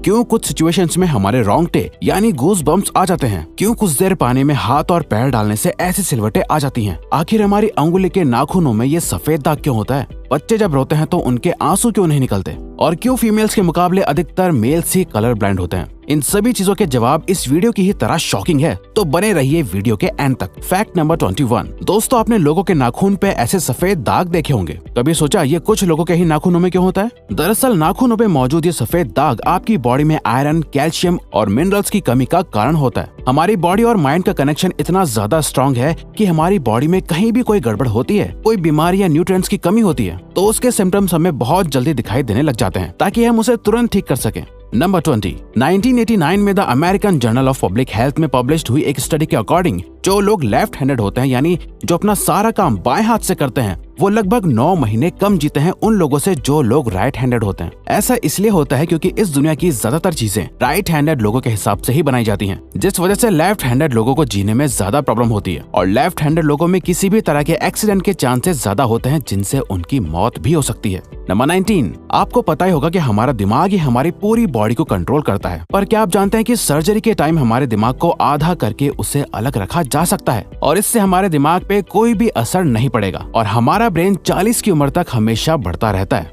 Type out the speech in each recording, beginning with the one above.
क्यों कुछ सिचुएशंस में हमारे रोंगटे यानी गूज बम्प्स आ जाते हैं, क्यों कुछ देर पानी में हाथ और पैर डालने से ऐसी सिलवटें आ जाती हैं, आखिर हमारी अंगुली के नाखूनों में ये सफेद दाग क्यों होता है, बच्चे जब रोते हैं तो उनके आंसू क्यों नहीं निकलते, और क्यों फीमेल्स के मुकाबले अधिकतर मेल्स ही कलर ब्लाइंड होते हैं। इन सभी चीजों के जवाब इस वीडियो की ही तरह शॉकिंग है, तो बने रहिए वीडियो के एंड तक। Fact number 21। दोस्तों, आपने लोगों के नाखून पे ऐसे सफेद दाग देखे होंगे। कभी सोचा ये कुछ लोगों के ही नाखूनों में क्यों होता है? दरअसल नाखूनों पे मौजूद ये सफेद दाग आपकी बॉडी में आयरन, कैल्शियम और मिनरल्स की कमी का कारण होता है। हमारी बॉडी और माइंड का कनेक्शन इतना ज्यादा स्ट्रॉन्ग है कि हमारी बॉडी में कहीं भी कोई गड़बड़ होती है, कोई बीमारी या न्यूट्रिएंट्स की कमी होती है, तो उसके सिम्टम्स हमें बहुत जल्दी दिखाई देने लग जाते हैं, ताकि हम उसे तुरंत ठीक कर सकें। नंबर 20। 1989 में the American journal of public health में पब्लिश्ड हुई एक स्टडी के अकॉर्डिंग जो लोग लेफ्ट हैंडेड होते हैं, यानी जो अपना सारा काम बाएं हाथ से करते हैं, वो लगभग 9 महीने कम जीते हैं उन लोगों से जो लोग राइट हैंडेड होते हैं। ऐसा इसलिए होता है क्योंकि इस दुनिया की ज्यादातर चीजें राइट हैंडेड लोगों के हिसाब से ही बनाई जाती हैं, जिस वजह से लेफ्ट हैंडेड लोगों को जीने में ज्यादा प्रॉब्लम होती है, और लेफ्ट हैंडेड लोगों में किसी भी तरह के एक्सीडेंट के चांसेस ज्यादा होते हैं, जिनसे उनकी मौत भी हो सकती है। नंबर 19। आपको पता ही होगा कि हमारा दिमाग ही हमारी पूरी बॉडी को कंट्रोल करता है, पर क्या आप जानते हैं कि सर्जरी के टाइम हमारे दिमाग को आधा करके उसे अलग रखा जा सकता है, और इससे हमारे दिमाग पे कोई भी असर नहीं पड़ेगा, और हमारा ब्रेन 40 की उम्र तक हमेशा बढ़ता रहता है।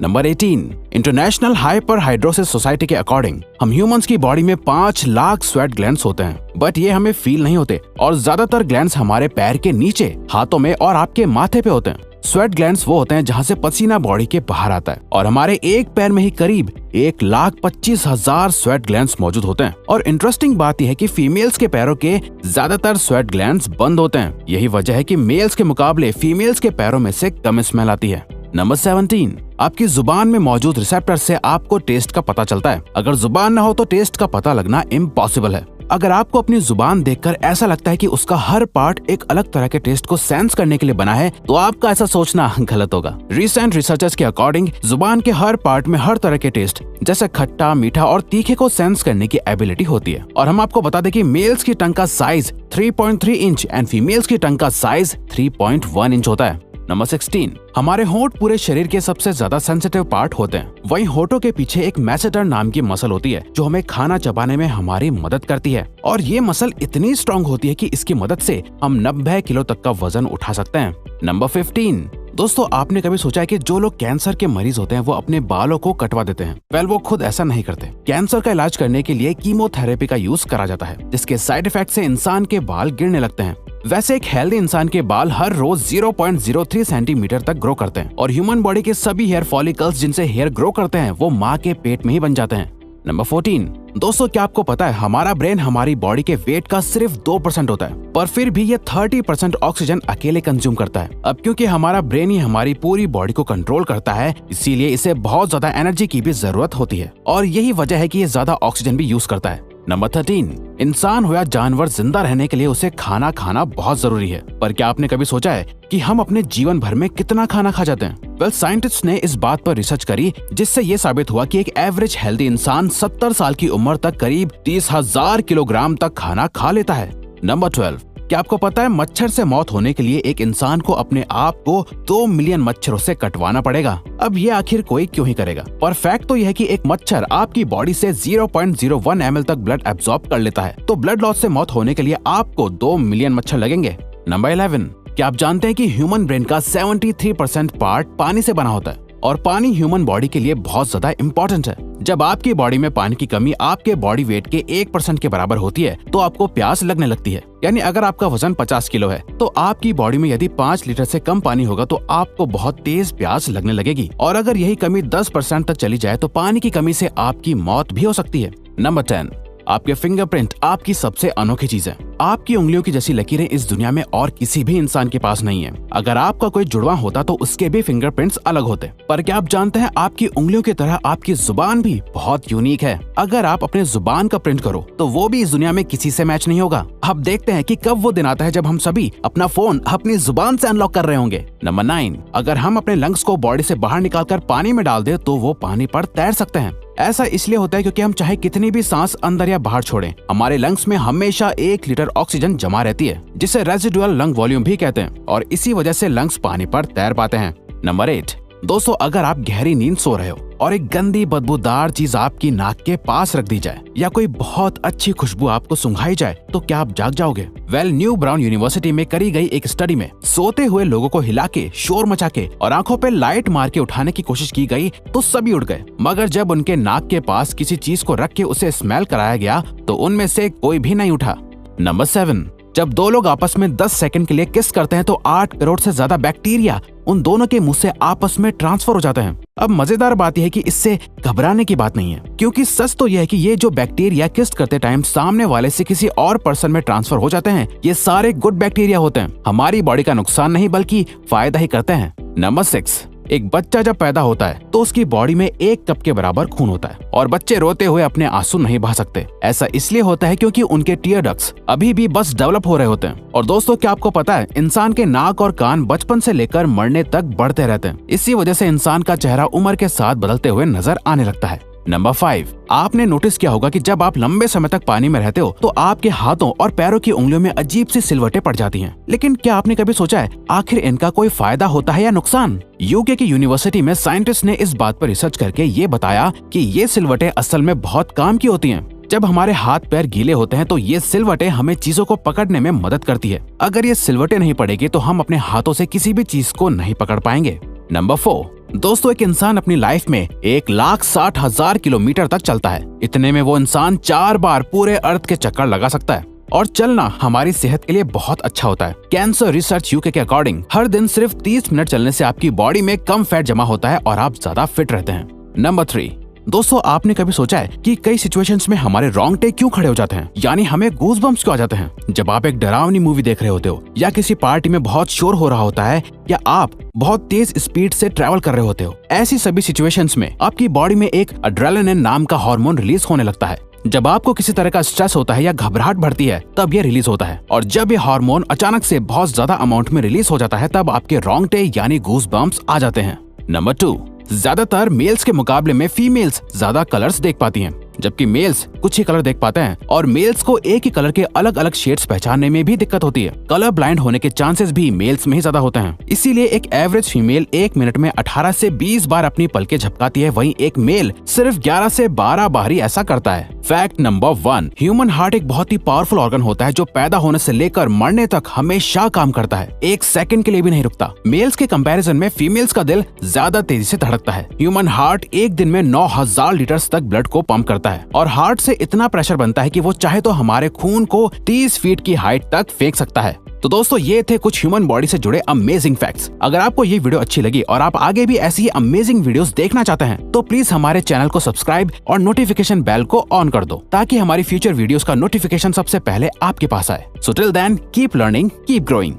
नंबर 18। इंटरनेशनल हाइपरहाइड्रोसिस सोसाइटी के अकॉर्डिंग हम ह्यूमंस की बॉडी में 5 लाख स्वेट ग्लैंड्स होते हैं, बट ये हमें फील नहीं होते, और ज्यादातर ग्लैंड्स हमारे पैर के नीचे, हाथों में और आपके माथे पे होते हैं। स्वेट ग्लैंड्स वो होते हैं जहाँ से पसीना बॉडी के बाहर आता है, और हमारे एक पैर में ही करीब 1,25,000 स्वेट ग्लैंड्स मौजूद होते हैं। और इंटरेस्टिंग बात यह है कि फीमेल्स के पैरों के ज्यादातर स्वेट ग्लैंड्स बंद होते हैं। यही वजह है कि मेल्स के मुकाबले फीमेल्स के पैरों में से कम स्मेल आती है। नंबर 17। आपकी जुबान में मौजूद रिसेप्टर से आपको टेस्ट का पता चलता है। अगर जुबान न हो तो टेस्ट का पता लगना इम्पॉसिबल है। अगर आपको अपनी जुबान देखकर ऐसा लगता है कि उसका हर पार्ट एक अलग तरह के टेस्ट को सेंस करने के लिए बना है, तो आपका ऐसा सोचना गलत होगा। रिसेंट रिसर्चर्स के अकॉर्डिंग जुबान के हर पार्ट में हर तरह के टेस्ट जैसे खट्टा, मीठा और तीखे को सेंस करने की एबिलिटी होती है। और हम आपको बता दें कि मेल्स की टंग का साइज 3.3 इंच एंड फीमेल्स की टंग का साइज 3.1 इंच होता है। नंबर 16। हमारे होंठ पूरे शरीर के सबसे ज्यादा सेंसिटिव पार्ट होते हैं। वहीं होठों के पीछे एक मैसेटर नाम की मसल होती है जो हमें खाना चबाने में हमारी मदद करती है, और ये मसल इतनी स्ट्रॉन्ग होती है कि इसकी मदद से हम 90 किलो तक का वजन उठा सकते हैं। नंबर 15। दोस्तों, आपने कभी सोचा है कि जो लोग कैंसर के मरीज होते हैं वो अपने बालों को कटवा देते हैं? वेल, वो खुद ऐसा नहीं करते। कैंसर का इलाज करने के लिए कीमोथेरेपी का यूज करा जाता है, जिसके साइड इफेक्ट से इंसान के बाल गिरने लगते हैं। वैसे एक हेल्दी इंसान के बाल हर रोज 0.03 सेंटीमीटर तक ग्रो करते हैं, और ह्यूमन बॉडी के सभी हेयर फॉलिकल्स जिनसे हेयर ग्रो करते हैं वो माँ के पेट में ही बन जाते हैं। नंबर 14। दोस्तों, क्या आपको पता है हमारा ब्रेन हमारी बॉडी के वेट का सिर्फ 2% होता है, पर फिर भी ये 30% ऑक्सीजन अकेले कंज्यूम करता है। अब क्योंकि हमारा ब्रेन ही हमारी पूरी बॉडी को कंट्रोल करता है, इसीलिए इसे बहुत ज्यादा एनर्जी की भी जरूरत होती है, और यही वजह है कि ये ज्यादा ऑक्सीजन भी यूज करता है। नंबर 13। इंसान हो या जानवर, जिंदा रहने के लिए उसे खाना खाना बहुत जरूरी है, पर क्या आपने कभी सोचा है कि हम अपने जीवन भर में कितना खाना खा जाते हैं? वेल, साइंटिस्ट ने इस बात पर रिसर्च करी, जिससे ये साबित हुआ कि एक एवरेज हेल्दी इंसान 70 साल की उम्र तक करीब 30,000 किलोग्राम तक खाना खा लेता है। नंबर 12। क्या आपको पता है मच्छर से मौत होने के लिए एक इंसान को अपने आप को 2 मिलियन मच्छरों से कटवाना पड़ेगा? अब ये आखिर कोई क्यों ही करेगा? पर फैक्ट तो यह है कि एक मच्छर आपकी बॉडी से 0.01 ml तक ब्लड एब्जॉर्ब कर लेता है, तो ब्लड लॉस से मौत होने के लिए आपको 2 मिलियन मच्छर लगेंगे। नंबर 11। क्या आप जानते हैं कि ह्यूमन ब्रेन का 73% पार्ट पानी से बना होता है, और पानी ह्यूमन बॉडी के लिए बहुत ज्यादा इम्पोर्टेंट है। जब आपकी बॉडी में पानी की कमी आपके बॉडी वेट के 1% के बराबर होती है, तो आपको प्यास लगने लगती है। यानी अगर आपका वजन 50 किलो है, तो आपकी बॉडी में यदि 5 लीटर से कम पानी होगा तो आपको बहुत तेज प्यास लगने लगेगी, और अगर यही कमी 10% तक चली जाए तो पानी की कमी से आपकी मौत भी हो सकती है। नंबर 10। आपके फिंगरप्रिंट आपकी सबसे अनोखी चीज है। आपकी उंगलियों की जैसी लकीरें इस दुनिया में और किसी भी इंसान के पास नहीं है। अगर आपका कोई जुड़वा होता तो उसके भी फिंगरप्रिंट्स अलग होते। पर क्या आप जानते हैं आपकी उंगलियों की तरह आपकी जुबान भी बहुत यूनिक है। अगर आप अपने जुबान का प्रिंट करो तो वो भी इस दुनिया में किसी से मैच नहीं होगा। अब देखते हैं कि कब वो दिन आता है जब हम सभी अपना फोन अपनी जुबान से अनलॉक कर रहे होंगे। नंबर 9। अगर हम अपने लंग्स को बॉडी से बाहर निकालकर पानी में डाल दे तो वो पानी पर तैर सकते हैं। ऐसा इसलिए होता है क्योंकि हम चाहे कितनी भी सांस अंदर या बाहर छोड़ें, हमारे लंग्स में हमेशा 1 लीटर ऑक्सीजन जमा रहती है, जिसे रेजिडुअल लंग वॉल्यूम भी कहते हैं, और इसी वजह से लंग्स पानी पर तैर पाते हैं। नंबर 8। दोस्तों अगर आप गहरी नींद सो रहे हो और एक गंदी बदबूदार चीज आपकी नाक के पास रख दी जाए या कोई बहुत अच्छी खुशबू आपको सुंघाई जाए तो क्या आप जाग जाओगे? न्यू ब्राउन यूनिवर्सिटी में करी गई एक स्टडी में सोते हुए लोगों को हिला के, शोर मचा के और आंखों पे लाइट मार के उठाने की कोशिश की गई तो सभी उठ गए, मगर जब उनके नाक के पास किसी चीज को रख के उसे स्मेल कराया गया तो उनमें से कोई भी नहीं उठा। नंबर 7, जब दो लोग आपस में 10 सेकंड के लिए किस करते हैं तो 8 करोड़ से ज्यादा बैक्टीरिया उन दोनों के मुंह से आपस में ट्रांसफर हो जाते हैं। अब मजेदार बात यह है कि इससे घबराने की बात नहीं है, क्योंकि सच तो यह है कि ये जो बैक्टीरिया किस करते टाइम सामने वाले से किसी और पर्सन में ट्रांसफर हो जाते हैं, ये सारे गुड बैक्टीरिया होते हैं, हमारी बॉडी का नुकसान नहीं बल्कि फायदा ही करते हैं। नंबर 6, एक बच्चा जब पैदा होता है तो उसकी बॉडी में 1 कप के बराबर खून होता है और बच्चे रोते हुए अपने आंसू नहीं बहा सकते। ऐसा इसलिए होता है क्योंकि उनके टीयर डक्ट्स अभी भी बस डेवलप हो रहे होते हैं। और दोस्तों क्या आपको पता है, इंसान के नाक और कान बचपन से लेकर मरने तक बढ़ते रहते हैं। इसी वजह से इंसान का चेहरा उम्र के साथ बदलते हुए नजर आने लगता है। नंबर 5, आपने नोटिस किया होगा कि जब आप लंबे समय तक पानी में रहते हो तो आपके हाथों और पैरों की उंगलियों में अजीब सी सिलवटें पड़ जाती हैं। लेकिन क्या आपने कभी सोचा है आखिर इनका कोई फायदा होता है या नुकसान? यूके की यूनिवर्सिटी में साइंटिस्ट ने इस बात पर रिसर्च करके ये बताया कि ये सिलवटें असल में बहुत काम की होती हैं। जब हमारे हाथ पैर गीले होते हैं तो ये सिलवटें हमें चीजों को पकड़ने में मदद करती है। अगर ये सिलवटें नहीं पड़ेगी तो हम अपने हाथों से किसी भी चीज को नहीं पकड़ पाएंगे। नंबर 4, दोस्तों एक इंसान अपनी लाइफ में 1,60,000 किलोमीटर तक चलता है। इतने में वो इंसान 4 बार पूरे अर्थ के चक्कर लगा सकता है। और चलना हमारी सेहत के लिए बहुत अच्छा होता है। कैंसर रिसर्च यूके के अकॉर्डिंग हर दिन सिर्फ 30 मिनट चलने से आपकी बॉडी में कम फैट जमा होता है और आप ज्यादा फिट रहते हैं। नंबर 3, दोस्तों आपने कभी सोचा है कि कई सिचुएशंस में हमारे रोंगटे क्यों खड़े हो जाते हैं, यानी हमें गूज़बम्प्स क्यों आ जाते हैं? जब आप एक डरावनी मूवी देख रहे होते हो या किसी पार्टी में बहुत शोर हो रहा होता है या आप बहुत तेज स्पीड से ट्रैवल कर रहे होते हो, ऐसी सभी सिचुएशंस में आपकी बॉडी में एक एड्रेनालिन नाम का हार्मोन रिलीज होने लगता है। जब आपको किसी तरह का स्ट्रेस होता है या घबराहट बढ़ती है तब ये रिलीज होता है, और जब ये हार्मोन अचानक से बहुत ज्यादा अमाउंट में रिलीज हो जाता है तब आपके रोंगटे यानी गूज़बम्प्स आ जाते हैं। नंबर 2, ज्यादातर मेल्स के मुकाबले में फीमेल्स ज्यादा कलर्स देख पाती हैं, जबकि मेल्स कुछ ही कलर देख पाते हैं और मेल्स को एक ही कलर के अलग अलग शेड्स पहचानने में भी दिक्कत होती है। कलर ब्लाइंड होने के चांसेस भी मेल्स में ही ज्यादा होते हैं। इसीलिए एक एवरेज फीमेल 1 मिनट में 18 से 20 बार अपनी पलकें झपकाती है, वहीं एक मेल सिर्फ 11 से 12 बार ही ऐसा करता है। फैक्ट नंबर 1, ह्यूमन हार्ट एक बहुत ही पावरफुल ऑर्गन होता है जो पैदा होने से लेकर मरने तक हमेशा काम करता है, 1 सेकंड के लिए भी नहीं रुकता। मेल्स के कंपैरिजन में फीमेल्स का दिल ज्यादा तेजी से धड़कता है। ह्यूमन हार्ट एक दिन में 9,000 लीटर तक ब्लड को पंप करता है और हार्ट से इतना प्रेशर बनता है कि वो चाहे तो हमारे खून को 30 फीट की हाइट तक फेंक सकता है। तो दोस्तों ये थे कुछ ह्यूमन बॉडी से जुड़े अमेजिंग फैक्ट्स। अगर आपको ये वीडियो अच्छी लगी और आप आगे भी ऐसी ही अमेजिंग वीडियोस देखना चाहते हैं तो प्लीज हमारे चैनल को सब्सक्राइब और नोटिफिकेशन बेल को ऑन कर दो ताकि हमारी फ्यूचर वीडियोस का नोटिफिकेशन सबसे पहले आपके पास आए। So till then keep learning, keep growing.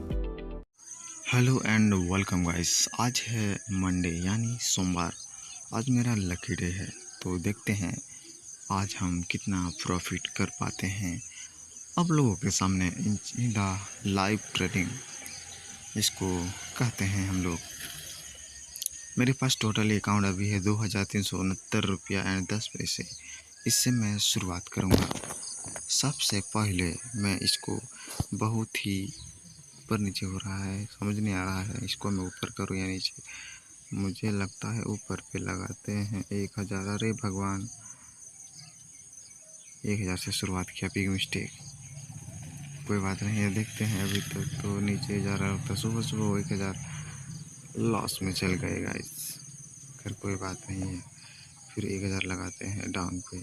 Hello and welcome guys. आज है मंडे यानी सोमवार। आज मेरा लकी डे है, तो देखते हैं आज हम कितना प्रॉफिट कर पाते हैं आप लोगों के सामने। इन लाइव ट्रेडिंग इसको कहते हैं हम लोग। मेरे पास टोटल अकाउंट अभी है 2,369 रुपया एंड 10 पैसे। इससे मैं शुरुआत करूंगा। सबसे पहले मैं इसको बहुत ही ऊपर नीचे हो रहा है, समझ नहीं आ रहा है इसको मैं ऊपर करूँ या नीचे। मुझे लगता है ऊपर पे लगाते हैं 1,000। अरे भगवान, 1,000 से शुरुआत किया, बिग मिस्टेक। कोई बात नहीं है, देखते हैं। अभी तक तो नीचे जा रहा होता, सुबह सुबह 1,000 लॉस में चल गए गाइस। खैर कोई बात नहीं है, फिर 1,000 लगाते हैं डाउन पे।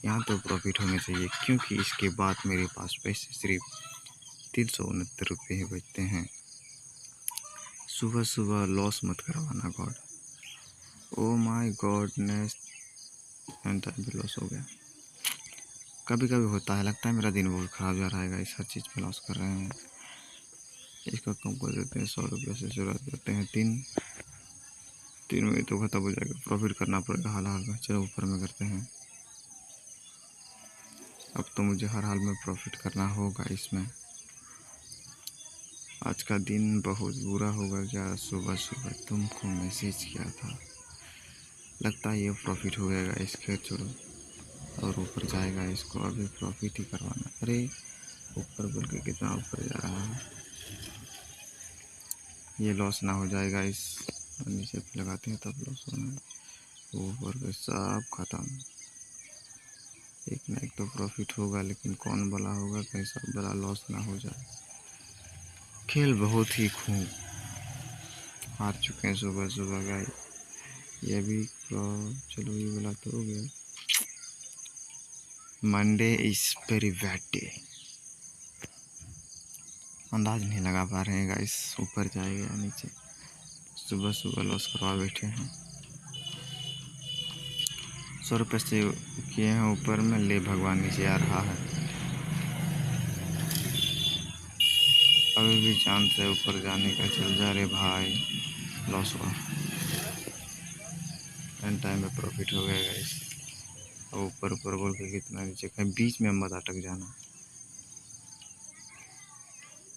यहाँ तो प्रॉफिट होने चाहिए क्योंकि इसके बाद मेरे पास पैसे सिर्फ 369 रुपये ही बचते हैं। सुबह सुबह लॉस मत करवाना God. Oh my goodness, time भी लॉस हो गया। कभी कभी होता है, लगता है मेरा दिन बहुत ख़राब जा रहा है गाइस, हर चीज़ पे लॉस कर रहे हैं। इसका कम कर देते हैं, 100 रुपये से शुरुआत करते हैं। तीन में तो खत्म हो जाएगा, प्रॉफिट करना पड़ेगा हाल हाल में। चलो ऊपर में करते हैं। अब तो मुझे हर हाल में प्रॉफिट करना होगा इसमें। आज का दिन बहुत बुरा होगा क्या? सुबह सुबह तुमको मैसेज किया था, लगता है ये प्रॉफिट हो गया गाइस। खैर छोड़ो, और ऊपर जाएगा, इसको अभी प्रॉफिट ही करवाना। अरे ऊपर बोल के कितना ऊपर जा रहा है, ये लॉस ना हो जाएगा। इस और नीचे पे लगाते हैं तब लॉस होना है। ऊपर के सब खत्म। एक ना एक तो प्रॉफिट होगा, लेकिन कौन भला होगा, कहीं सब बड़ा लॉस ना हो जाए। खेल बहुत ही खूब हार चुके हैं सुबह सुबह गाइस। ये भी चलो ये वाला तो हो गया। Monday is very bad day. अंदाज नहीं लगा पा रहे हैं गाइस, ऊपर जाएगा या नीचे। सुबह सुबह लॉस करवा बैठे हैं। 100 रुपये से किए हैं ऊपर में, ले भगवान नीचे आ रहा है। अभी भी चांस है ऊपर जाने का, चल जा रे भाई। लॉस हुआ, एंड टाइम में प्रॉफिट हो गया गाइस। और ऊपर ऊपर बोल के कितना नीचे, कहीं बीच में मत अटक जाना।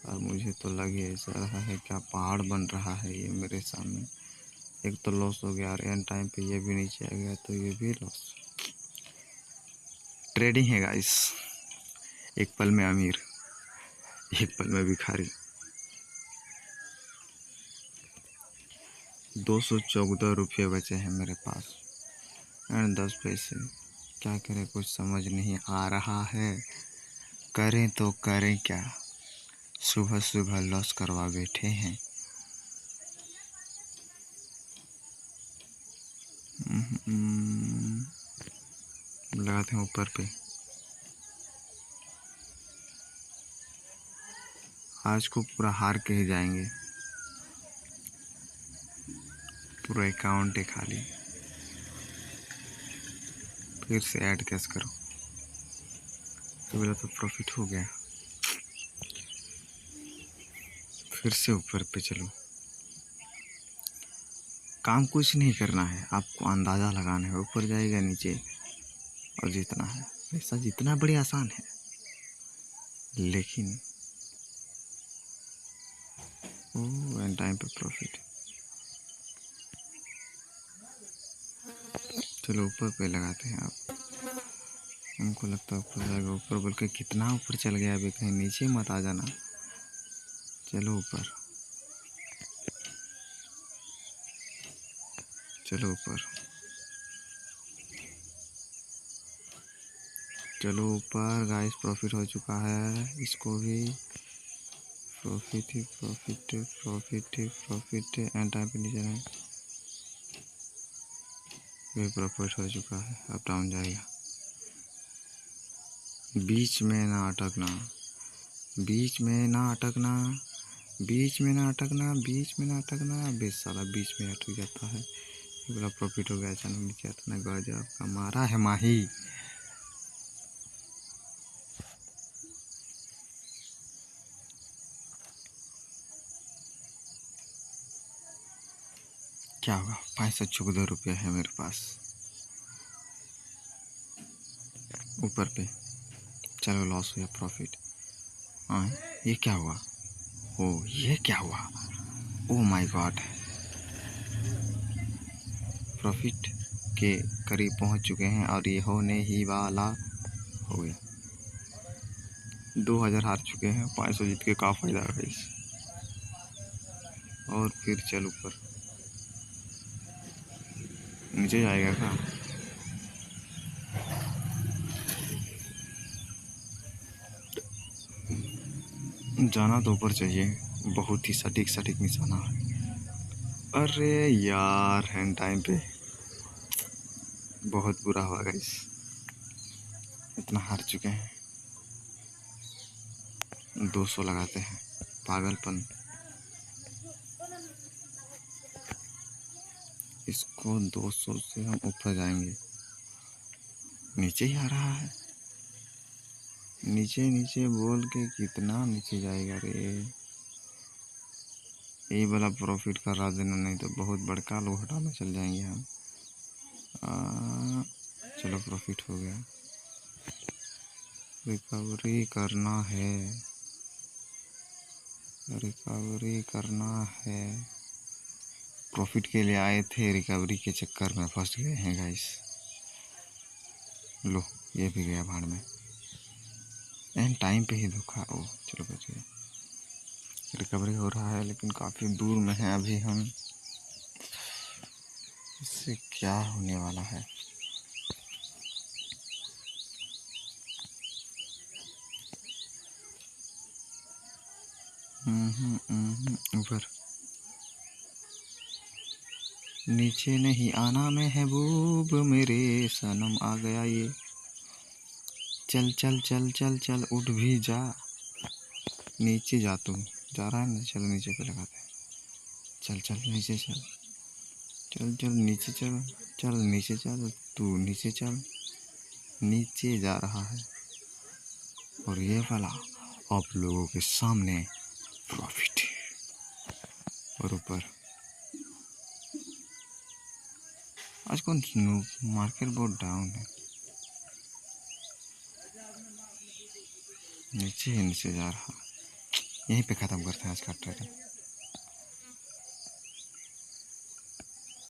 और मुझे तो लगे ऐसा रहा है क्या पहाड़ बन रहा है ये मेरे सामने। एक तो लॉस हो गया और एंड टाइम पे ये भी नीचे आ गया, तो ये भी लॉस। ट्रेडिंग है गाइस, एक पल में अमीर, एक पल में भिखारी। 214 रुपये बचे हैं मेरे पास एंड 10 पैसे। क्या करें कुछ समझ नहीं आ रहा है, करें तो करें क्या। सुबह सुबह लॉस करवा बैठे हैं। लगाते हैं ऊपर पे। आज को पूरा हार के ही जाएंगे, पूरा अकाउंट है खाली। फिर से ऐड कैश करो, तो मेरा तो प्रॉफिट हो गया। फिर से ऊपर पे चलो। काम कुछ नहीं करना है, आपको अंदाज़ा लगाना है ऊपर जाएगा नीचे और जीतना है। पैसा जितना बड़ी आसान है, लेकिन एंड टाइम पे प्रॉफिट। चलो ऊपर पे लगाते हैं। आप हमको लगता है ऊपर जाएगा, ऊपर बोल के कितना ऊपर चल गया, अभी कहीं नीचे मत आ जाना। चलो ऊपर, चलो ऊपर, चलो ऊपर गाइस। प्रॉफिट हो चुका है, इसको भी profit he profit, profit he profit. And time पे नीचे नहीं, ये प्रॉफिट हो चुका है। अब डाउन जाएगा। बीच में ना अटकना, बीच में ना अटकना, बीच में ना अटकना, बीच में ना अटकना। बेस साला बीच में अटक जाता है। ये बड़ा प्रॉफिट हो गया अचानक नीचे आता ना। गजब का मारा है माही। क्या होगा, 514 रुपये है मेरे पास ऊपर पे। चलो लॉस हुआ, प्रॉफिट। हाँ, ये क्या हुआ? ओ ये क्या हुआ? ओ माय गॉड, प्रॉफिट के करीब पहुंच चुके हैं और ये होने ही वाला हो गया। 2000 हार चुके हैं, 500 जीत के का फायदा है इस। और फिर चल ऊपर, नीचे जाएगा क्या? जाना तो ऊपर चाहिए, बहुत ही सटीक सटीक निशाना है। अरे यार हैंड टाइम पे बहुत बुरा हुआ गाइस, इतना हार चुके हैं। 200 लगाते हैं, पागलपन। इसको 200 से हम ऊपर जाएंगे, नीचे ही आ रहा है। नीचे नीचे बोल के कितना नीचे जाएगा रे। यही वाला प्रॉफिट करा देना, नहीं तो बहुत बड़का लोहड़ा में चल जाएंगे हम। चलो प्रॉफिट हो गया। रिकवरी करना है, रिकवरी करना है। प्रॉफिट के लिए आए थे, रिकवरी के चक्कर में फंस गए हैं गाइस। लो ये भी गया भाड़ में, एंड टाइम पे ही धोखा। ओ चलो बच गया। रिकवरी हो रहा है लेकिन काफ़ी दूर में है अभी हम। इससे क्या होने वाला है? ऊपर नीचे नहीं आना महबूब मेरे, सनम आ गया ये। चल चल चल चल चल उठ भी जा, नीचे जा। तू जा रहा है ना, चलो नीचे पे लगाते हैं। चल चल नीचे चल, चल चल नीचे चल, चल नीचे चल, तू नीचे चल। नीचे जा रहा है और ये वाला आप लोगों के सामने प्रॉफिट। और ऊपर आज कौन मार्केट बहुत डाउन है। नीचे ही नीचे जा रहा, यहीं पे ख़त्म करते हैं आज का ट्रेडिंग।